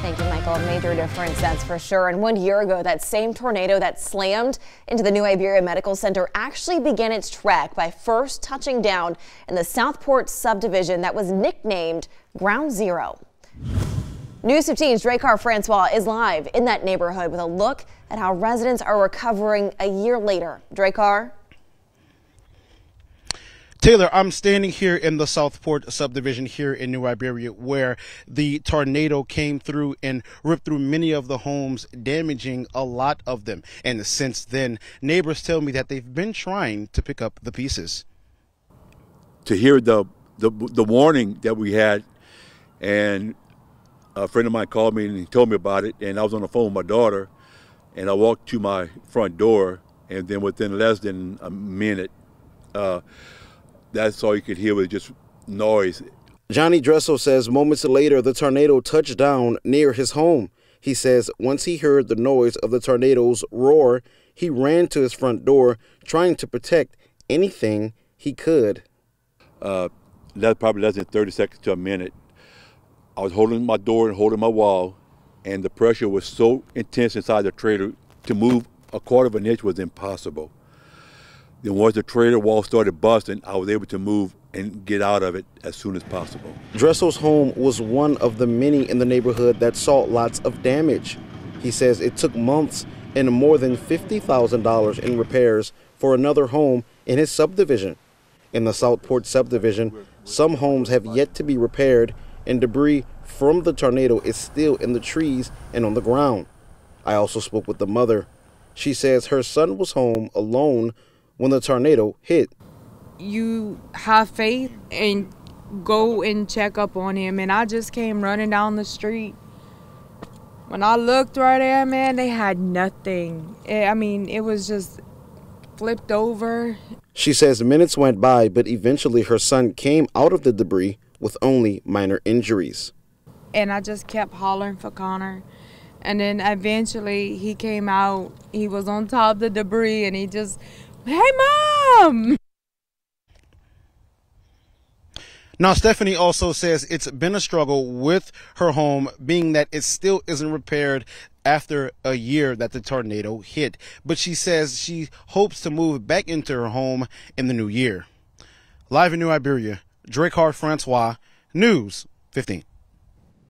Thank you, Michael. A major difference, that's for sure. And 1 year ago, that same tornado that slammed into the New Iberia Medical Center actually began its trek by first touching down in the Southport subdivision that was nicknamed Ground Zero. News 15's Dracar Francois is live in that neighborhood with a look at how residents are recovering a year later. Dracar? Taylor, I'm standing here in the Southport subdivision here in New Iberia where the tornado came through and ripped through many of the homes, damaging a lot of them. And since then, neighbors tell me that they've been trying to pick up the pieces. To hear the warning that we had, and a friend of mine called me and he told me about it, and I was on the phone with my daughter, and I walked to my front door, and then within less than a minute, that's all you could hear was just noise. Johnny Dressel says moments later the tornado touched down near his home. He says once he heard the noise of the tornado's roar, he ran to his front door trying to protect anything he could. That's probably less than 30 seconds to a minute. I was holding my door and holding my wall, and the pressure was so intense inside the trailer to move a quarter of an inch was impossible. Then once the trailer wall started busting, I was able to move and get out of it as soon as possible. Dressel's home was one of the many in the neighborhood that saw lots of damage. He says it took months and more than $50,000 in repairs for another home in his subdivision. In the Southport subdivision, some homes have yet to be repaired, and debris from the tornado is still in the trees and on the ground. I also spoke with the mother. She says her son was home alone when the tornado hit. You have faith and go and check up on him, and I just came running down the street. When I looked right there, man, they had nothing. I mean, it was just flipped over. She says minutes went by, but eventually her son came out of the debris with only minor injuries. And I just kept hollering for Connor. And then eventually he came out. He was on top of the debris, and he just, "Hey, Mom!" Now, Stephanie also says it's been a struggle with her home, being that it still isn't repaired after a year that the tornado hit. But she says she hopes to move back into her home in the new year. Live in New Iberia, Dracar Francois, News 15.